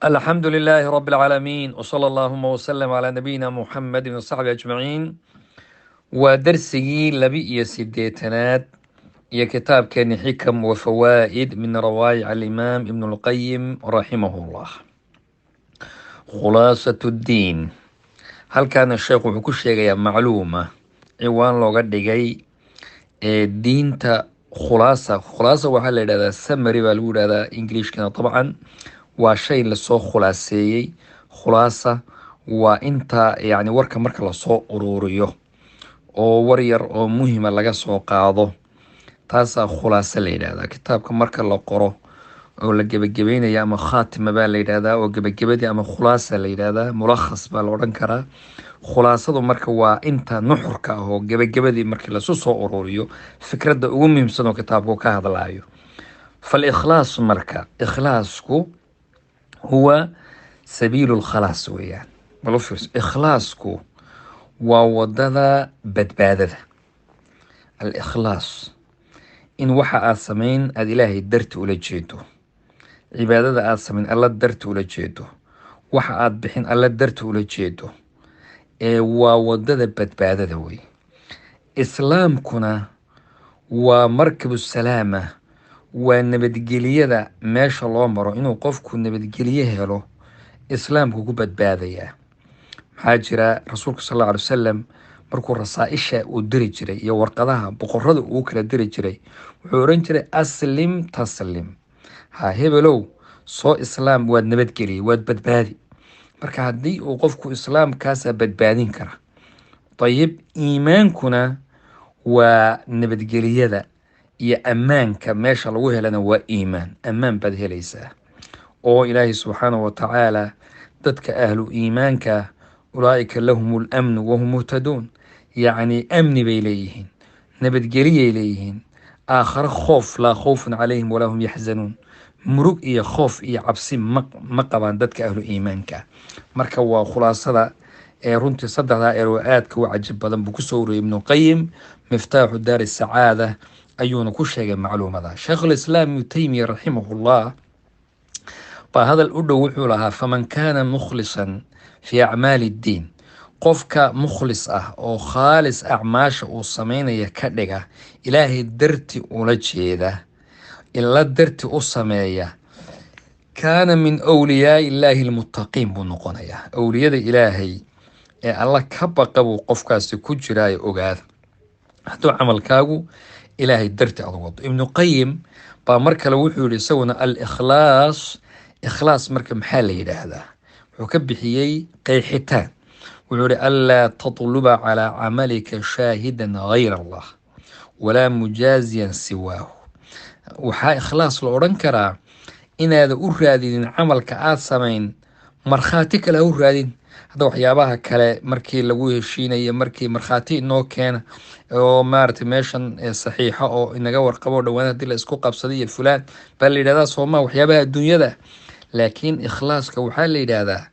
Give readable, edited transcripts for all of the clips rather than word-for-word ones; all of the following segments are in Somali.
الحمد لله رب العالمين وصلى اللهم وسلم على نبينا محمد وصحبه أجمعين ودرسي لبي سديتنات يا كتاب كان حكم وفوائد من روايع الإمام ابن القيم رحمه الله. خلاصة الدين. هل كان الشيخ وحكوشي معلومة عوان لو قد جاي الدين خلاصة وحل هذا السمري بالود هذا إنجليش كان طبعا وشيء لسو خلاصيي خلاصة وانت يعني warka marka lasoo ururiyo oo war yar oo muhiima laga soo qaado taasaa khulaaso la yidhaahdaa. kitaabka marka la qoro oo la gebagabeynaya ama khaatima baa la yidhaahdaa, oo gebagabadii ama khulaasa la yidhaahdaa, mulakhas baa la odhan karaa. khulaasadu marka waa inta nuxurka ah oo gebagabadii markii lasu soo ururiyo fikradda ugu muhiimsan oo kitaabku ka hadlaayo. falikhlaas marka ikhlaasku huwa sabiilu lkhalaas weeyaan. malo fiirso, ikhlaasku waa wadada badbaadada. alikhlaas in waxa aad samayn aad ilaahay darti ula jeedo, cibaadada aad samayn alla darti ula jeedo, waxa aad bixin alla darti ula jeedo, waa wadada badbaadada wey. islaamkuna waa markabu salaama, waa nabadgeliyada meesha loo maro. inuu qofku nabadgelye helo islaamku ku badbaadayaa. maxaa jira rasuulka sal alla alay wasalam markuu rasaaisha uu diri jiray iyo warqadaha boqorada uu kala diri jiray wuxuu oran jiray aslim taslim, ha hebelow soo islaam waad nabadgeliyay, waad badbaadi. marka haddii uu qofku islaamkaasa badbaadin kara. ayib, iimaankuna waa nabadgeliyada iyo ammaanka meesha lagu helana waa iimaan. ammaan baad helaysaa oo ilaahay subxaanahu watacaala dadka ahlu iimaanka ulaa'ika lahum lamnu wahum muhtaduun, yacni amni bay leeyihiin, nabadgeliyay leeyihiin, aakhare khoof laa khowfun calayhim walaa hum yaxzanuun, murug iyo khoof iyo cabsi ma qabaan dadka ahlu iimaanka. marka waa khulaasada runtii saddexdaa eer oo aadka u cajib badan buu kusoo uriyay ibnuqayim miftaaxu daari sacaada ayuuna ku sheegay macluumada. sheikhulislaam ibnu taymiya raximahullah baa hadal u dhow wuxuu lahaa, faman kaana mukhlisan fii acmaali iddiin, qofka mukhlis ah oo khaalis acmaasha uu samaynaya ka dhiga ilaahay darti ula jeeda, ila darti u sameeya, kaana min wliyaai illaahi almuttaqiin buu noqonayaa. awliyada ilaahay ee alla ka baqa buu qofkaasi ku jiraayo ogaada, hadduu camalkaagu ilaahay darti aad wado. ibnu qayim baa mar kale wuxuu yihi isaguna alikhlaas, ikhlaas marka maxaa la yidhaahdaa? wuxuu ka bixiyey qeexitaan. wuxuu yihi anlaa tatluba calaa camalika shaahidan gayra allah walaa mujaaziyan siwaahu. waxaa ikhlaas la odhan karaa inaada u raadinin camalka aad samayn markhaati kale ha u raadin. hadda waxyaabaha kale markii lagu heshiinayo, markii markhaati inoo keena oo maaragtay meeshan saxiixa oo inaga warqabo dhowaan haddii la isku qabsaday iyo fulaan baa la yidhahdaa sooma waxyaabaha adduunyada. laakiin ikhlaaska waxaa la yidhaahdaa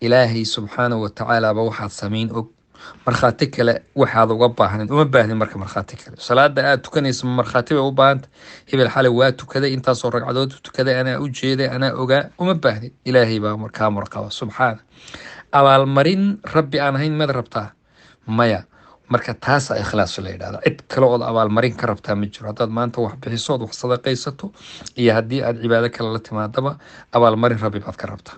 ilaahay subxaanahu watacaala ba waxaad samayn og, markhaati kale waxaad uga baahnayd uma baahnin. marka markhaati kale salaada aad tukanaysa markhaati bay u baahanta. hebel xalay waa tukaday, intaasoo ragcadood tukaday, anaa u jeeday, anaa ogaa, uma baahnid. ilaahay baa markaa marqaba subxaana. abaalmarin rabbi aan ahayn maad rabtaa? maya. marka taasaa ikhlaas la yidhahda. cid kale ood abaalmarin ka rabtaa ma jiro. haddaad maanta wax bixiso ood wax sadaqaysato iyo haddii aad cibaado kale la timaadaba abaalmarin rabbi baad ka rabtaa.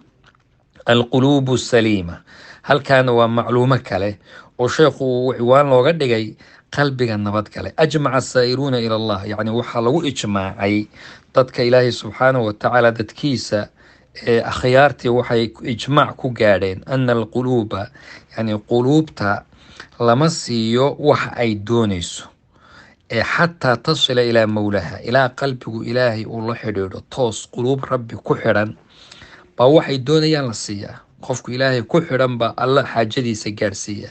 alquluubu saliima, halkaana waa macluumo kale oo sheekhu uu ciwaan looga dhigay qalbiga nabadgale. ajmaca asaa'iruuna ila allah, yacni waxaa lagu ijmaacay dadka ilaahay subxaanahu watacaala dadkiisa akhyaartii waxay ijmaac ku gaadheen ana alquluuba, yani quluubta lama siiyo waxa ay doonayso xataa tasila ilaa mowlaha, ilaa qalbigu ilaahay uu la xidhiidho toos. quluub rabbi ku xidhan baa waxay doonayaan la siiyaa. qofku ilaahay ku xidhan baa alla xaajadiisa gaadhsiiya.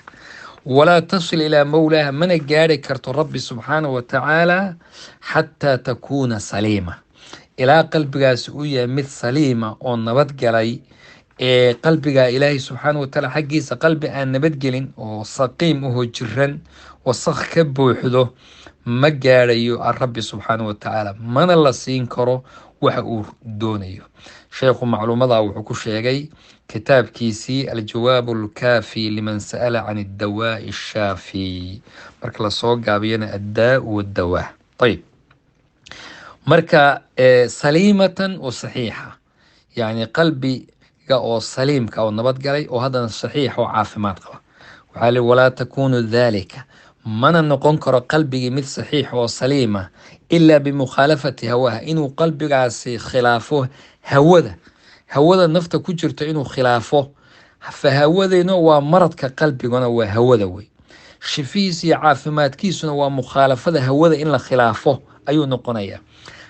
walaa tasil ilaa mowlaha, mana gaadhi karto rabbi subxaanahu watacaala xataa takuuna saliima, ilaa qalbigaasi uu yahay mid saliima oo nabadgalay. qalbigaa ilaahay subxaanahu watacaala xaggiisa qalbi aan nabadgelin oo saqiim ahoo jiran wasakh ka buuxdo ma gaadhayo rabbi subxaanahu watacaala, mana la siin karo waxa uu doonayo. sheekhu macluumadaa wuxuu ku sheegay kitaabkiisii aljawaabu alkaafi liman sa'ala can addawaa'i ashaafi, marka lasoo gaabiyana addaa'u waddawaa. ayib, marka saliimatan wa saxiixa, yacni qalbiga oo saliimka oo nabadgalay oo haddana saxiix oo caafimaad qaba. waxaa li walaa takuunu daalika, mana noqon karo qalbigii mid saxiix oo saliima ilaa bimukhaalafati hawaha, inuu qalbigaasi khilaafo hawada nafta ku jirto inuu khilaafo. fa hawadeyna waa maradka, qalbiguna waa hawada wey. shifihiis iyo caafimaadkiisuna waa mukhaalafada hawada in la khilaafo ayuu noqonaya.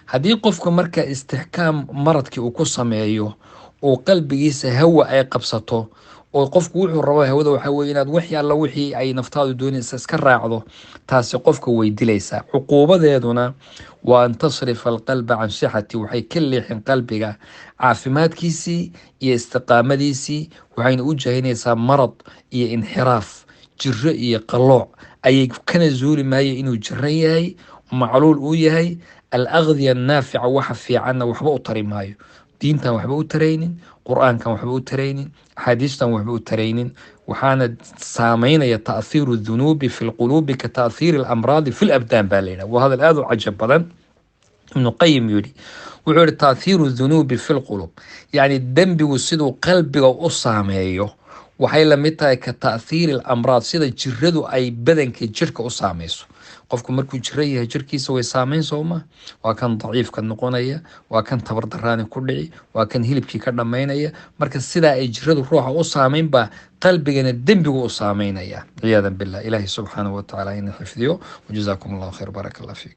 haddii qofka marka istixkaam maradkii uu ku sameeyo oo qalbigiisa hawa ay qabsato, oo qofku wuxuu rabo hawada waxaa weye inaad wixii alla wixii ay naftaadu doonaysa iska raacdo, taasi qofka way dilaysaa. cuquubadeeduna waa an tasrifa alqalba can sixati, waxay ka leexin qalbiga caafimaadkiisii iyo istiqaamadiisii, waxayna u jahinaysaa marad iyo inxiraaf, jiro iyo qalooc ayay kana zuuli maayo inuu jiran yahay, macluul uu yahay. alaqdiya annaafica, waxa fiicanna waxba u tari maayo. diintan waxba u taraynin, qur-aankan waxba u taraynin, axaadiistan waxba u taraynin. waxaana saameynaya ta'hiiru dunuubi fi lquluubi ka ta'hiiri alamraadi fi labdaan baa layidhaha. waa hadal aada u cajab badan. ibnu qayim yidhi, wuxuu yihi ta'hiiru dunuubi fi lquluub, yacni dembigu siduu qalbiga u saameeyo waxay lamid tahay ka ta'hiiri alamraad, sida jiradu ay badanka jirka u saameyso. qofku markuu jiran yahay jirkiisa way saameyn sooma, waa kan daciifka noqonaya, waa kan tabardaraani ku dhici, waa kan hilibkii ka dhammaynaya. marka sidaa ay jiradu ruuxa u saameyn baa qalbigana dembigu u saameynaya. ciyaadan billah. ilaahi subxaanahu watacaala ina xifdiyo. wajazaakum allahu khayr. baaraka allah fiik.